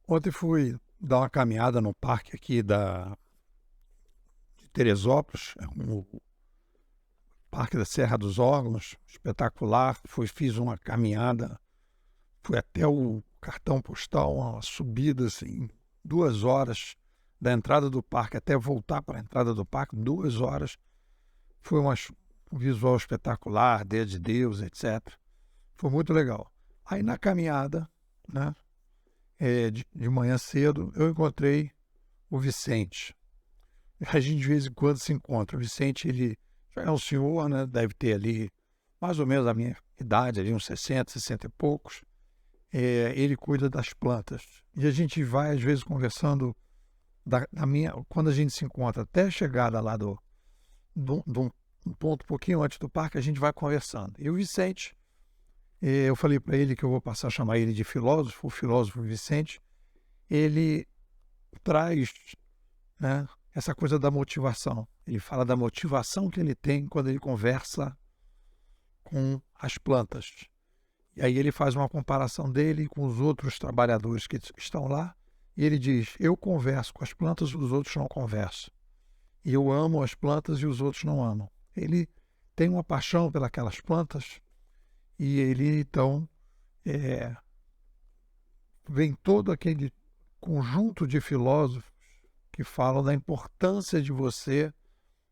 Ontem fui dar uma caminhada no parque aqui de Teresópolis, o Parque da Serra dos Órgãos, espetacular. Fiz uma caminhada, fui até o cartão postal, uma subida assim, 2 horas da entrada do parque até voltar para a entrada do parque, 2 horas. Foi um visual espetacular, Dedo de Deus, etc. Foi muito legal. Aí na caminhada, né, de manhã cedo, eu encontrei o Vicente. A gente de vez em quando se encontra. O Vicente, ele já é um senhor, né? Deve ter ali mais ou menos a minha idade, ali uns 60, 60 e poucos. Ele cuida das plantas. E a gente vai, às vezes, conversando quando a gente se encontra, até a chegada lá de um ponto um pouquinho antes do parque, a gente vai conversando. E o Vicente, eu falei para ele que eu vou passar a chamar ele de filósofo, o filósofo Vicente, ele traz, né, essa coisa da motivação. Ele fala da motivação que ele tem quando ele conversa com as plantas. E aí ele faz uma comparação dele com os outros trabalhadores que estão lá, e ele diz: eu converso com as plantas, os outros não conversam. E eu amo as plantas e os outros não amam. Ele tem uma paixão pelas plantas, e ele então vem todo aquele conjunto de filósofos que falam da importância de você,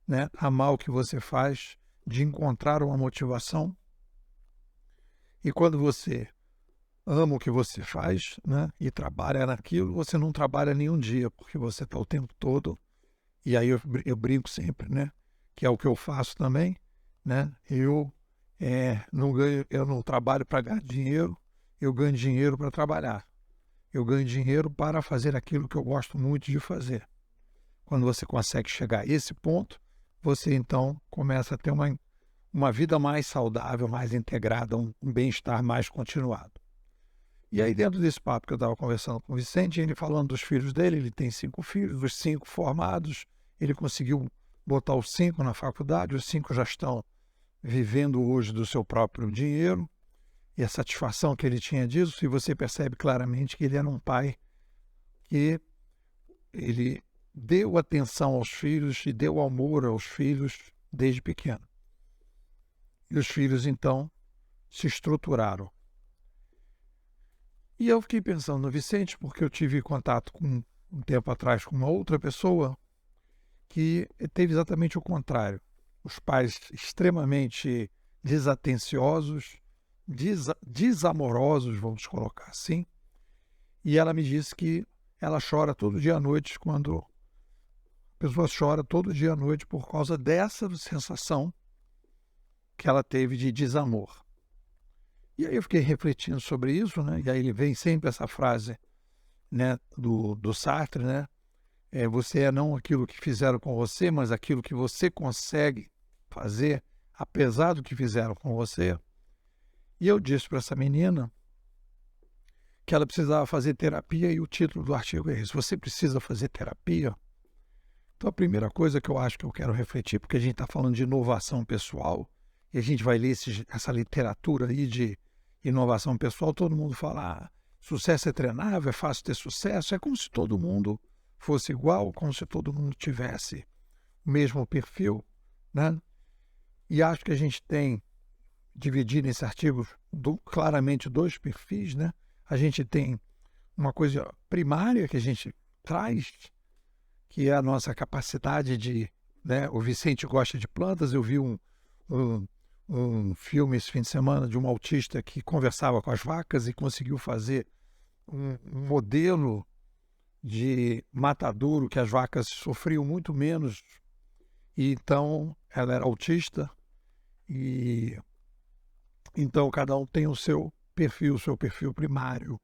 né, amar o que você faz, de encontrar uma motivação. E quando você ama o que você faz, né, e trabalha naquilo, você não trabalha nenhum dia, porque você está o tempo todo. E aí eu brinco sempre, né, que é o que eu faço também, né? Eu não trabalho para ganhar dinheiro, eu ganho dinheiro para trabalhar. Eu ganho dinheiro para fazer aquilo que eu gosto muito de fazer. Quando você consegue chegar a esse ponto, você então começa a ter uma vida mais saudável, mais integrada, um bem-estar mais continuado. E aí, dentro desse papo que eu estava conversando com o Vicente, ele falando dos filhos dele, ele tem 5 filhos, os 5 formados, ele conseguiu botar os 5 na faculdade, os 5 já estão vivendo hoje do seu próprio dinheiro, e a satisfação que ele tinha disso, e você percebe claramente que ele era um pai que ele deu atenção aos filhos e deu amor aos filhos desde pequeno. E os filhos, então, se estruturaram. E eu fiquei pensando no Vicente, porque eu tive contato um tempo atrás com uma outra pessoa que teve exatamente o contrário. Os pais extremamente desatenciosos, desamorosos, vamos colocar assim. E ela me disse que ela chora todo dia à noite quando a pessoa chora todo dia à noite por causa dessa sensação que ela teve de desamor. E aí eu fiquei refletindo sobre isso, né? E aí ele vem sempre essa frase, né, do Sartre, né? Você é não aquilo que fizeram com você, mas aquilo que você consegue fazer, apesar do que fizeram com você. E eu disse para essa menina que ela precisava fazer terapia, e o título do artigo é esse: você precisa fazer terapia? Então a primeira coisa que eu acho que eu quero refletir, porque a gente está falando de inovação pessoal, e a gente vai ler essa literatura aí de inovação pessoal, todo mundo fala: sucesso é treinável, é fácil ter sucesso, é como se todo mundo fosse igual, como se todo mundo tivesse o mesmo perfil, né? E acho que a gente tem dividido nesse artigo claramente 2 perfis, né? A gente tem uma coisa primária que a gente traz, que é a nossa capacidade de, né? O Vicente gosta de plantas. Eu vi um filme esse fim de semana de um autista que conversava com as vacas e conseguiu fazer um modelo de matadouro que as vacas sofriam muito menos. E então ela era autista, e então cada um tem o seu perfil primário.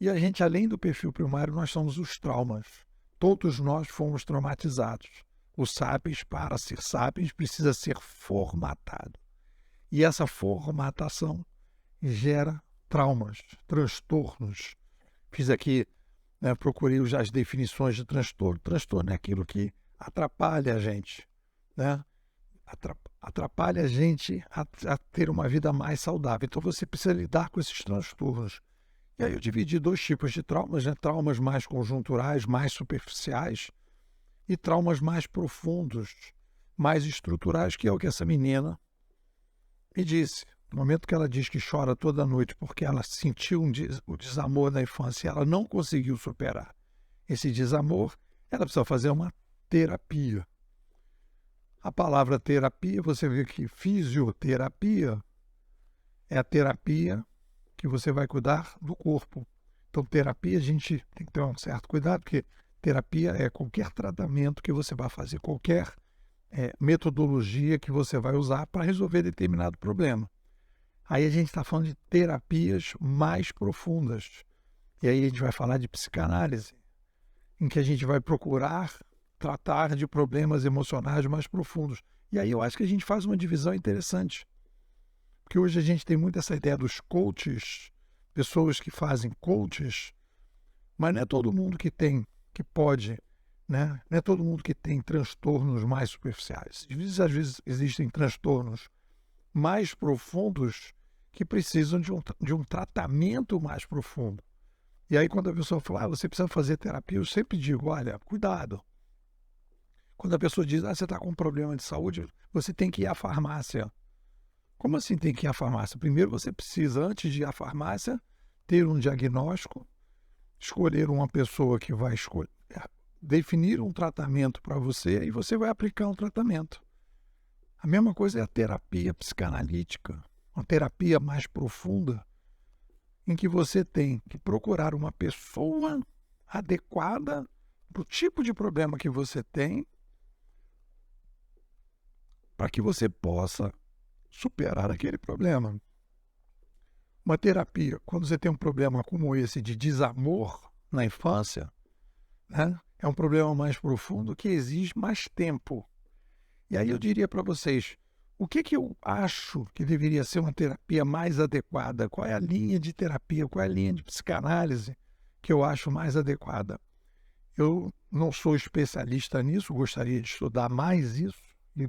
E a gente, além do perfil primário, nós somos os traumas. Todos nós fomos traumatizados. O Sapiens, para ser Sapiens, precisa ser formatado. E essa formatação gera traumas, transtornos. Fiz aqui, né, procurei as definições de transtorno. Transtorno é aquilo que atrapalha a gente, né? Atrapalha a gente a ter uma vida mais saudável. Então você precisa lidar com esses transtornos. E aí eu dividi dois tipos de traumas, né? Traumas mais conjunturais, mais superficiais, e traumas mais profundos, mais estruturais, que é o que essa menina me disse. No momento que ela diz que chora toda noite porque ela sentiu o desamor na infância e ela não conseguiu superar esse desamor, ela precisa fazer uma terapia. A palavra terapia, você vê que fisioterapia é a terapia que você vai cuidar do corpo. Então, terapia, a gente tem que ter um certo cuidado, porque terapia é qualquer tratamento que você vai fazer, qualquer metodologia que você vai usar para resolver determinado problema. Aí a gente está falando de terapias mais profundas. E aí a gente vai falar de psicanálise, em que a gente vai procurar tratar de problemas emocionais mais profundos. E aí eu acho que a gente faz uma divisão interessante. Porque hoje a gente tem muito essa ideia dos coaches, pessoas que fazem coaches, mas não é todo mundo que pode, né? Não é todo mundo que tem transtornos mais superficiais. Às vezes existem transtornos mais profundos que precisam de um tratamento mais profundo. E aí quando a pessoa fala, você precisa fazer terapia, eu sempre digo, olha, cuidado. Quando a pessoa diz, você está com um problema de saúde, você tem que ir à farmácia. Como assim tem que ir à farmácia? Primeiro você precisa, antes de ir à farmácia, ter um diagnóstico, escolher uma pessoa que vai definir um tratamento para você e você vai aplicar um tratamento. A mesma coisa é a terapia psicanalítica, uma terapia mais profunda, em que você tem que procurar uma pessoa adequada para o tipo de problema que você tem, para que você possa superar aquele problema. Uma terapia, quando você tem um problema como esse de desamor na infância, né, é um problema mais profundo que exige mais tempo. E aí eu diria para vocês, o que eu acho que deveria ser uma terapia mais adequada? Qual é a linha de terapia, qual é a linha de psicanálise que eu acho mais adequada? Eu não sou especialista nisso, gostaria de estudar mais isso, e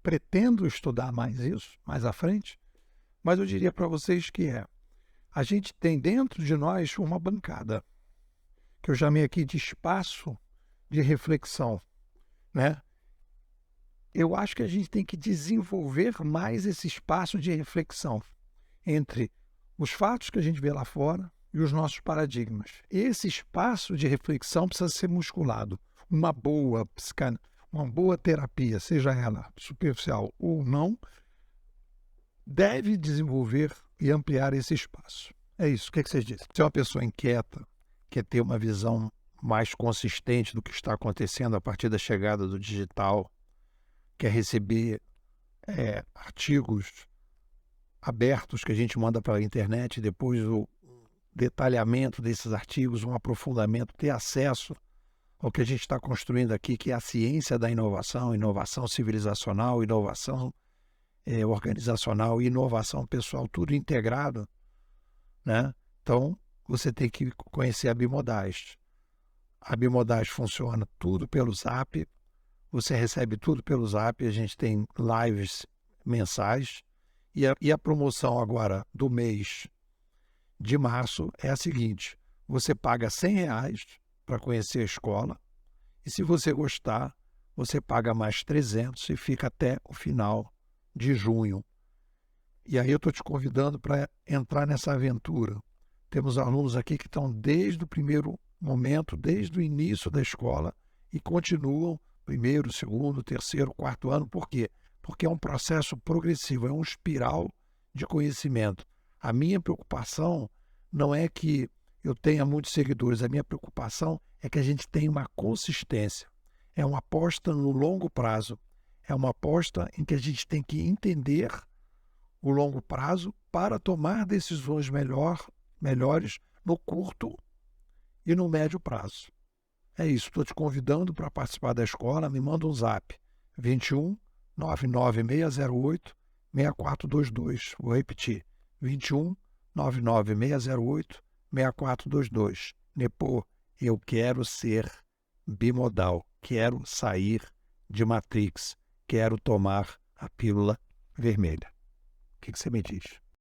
pretendo estudar mais isso mais à frente, mas eu diria para vocês que a gente tem dentro de nós uma bancada, que eu chamei aqui de espaço de reflexão, né? Eu acho que a gente tem que desenvolver mais esse espaço de reflexão entre os fatos que a gente vê lá fora e os nossos paradigmas. Esse espaço de reflexão precisa ser musculado. Uma boa terapia, seja ela superficial ou não, deve desenvolver e ampliar esse espaço. É isso. O que vocês dizem? Se é uma pessoa inquieta, quer ter uma visão mais consistente do que está acontecendo a partir da chegada do digital, quer receber artigos abertos que a gente manda para a internet, depois o detalhamento desses artigos, um aprofundamento, ter acesso ao que a gente está construindo aqui, que é a ciência da inovação, inovação civilizacional, inovação organizacional e inovação pessoal, tudo integrado, né? Então, você tem que conhecer a Bimodais. A Bimodais funciona tudo pelo Zap, você recebe tudo pelo Zap, a gente tem lives mensais, e a promoção agora do mês de março é a seguinte, você paga R$100 para conhecer a escola, e se você gostar, você paga mais 300 e fica até o final de junho. E aí eu estou te convidando para entrar nessa aventura. Temos alunos aqui que estão desde o primeiro momento, desde o início da escola, e continuam primeiro, segundo, terceiro, quarto ano. Por quê? Porque é um processo progressivo, é um espiral de conhecimento. A minha preocupação não é que eu tenha muitos seguidores, a minha preocupação é que a gente tenha uma consistência. É uma aposta no longo prazo, é uma aposta em que a gente tem que entender o longo prazo para tomar decisões melhores no curto e no médio prazo. É isso, estou te convidando para participar da escola, me manda um zap, 21 99608 6422. Vou repetir, 21 99608 6422. Nepô, eu quero ser bimodal, quero sair de Matrix, quero tomar a pílula vermelha. O que você me diz?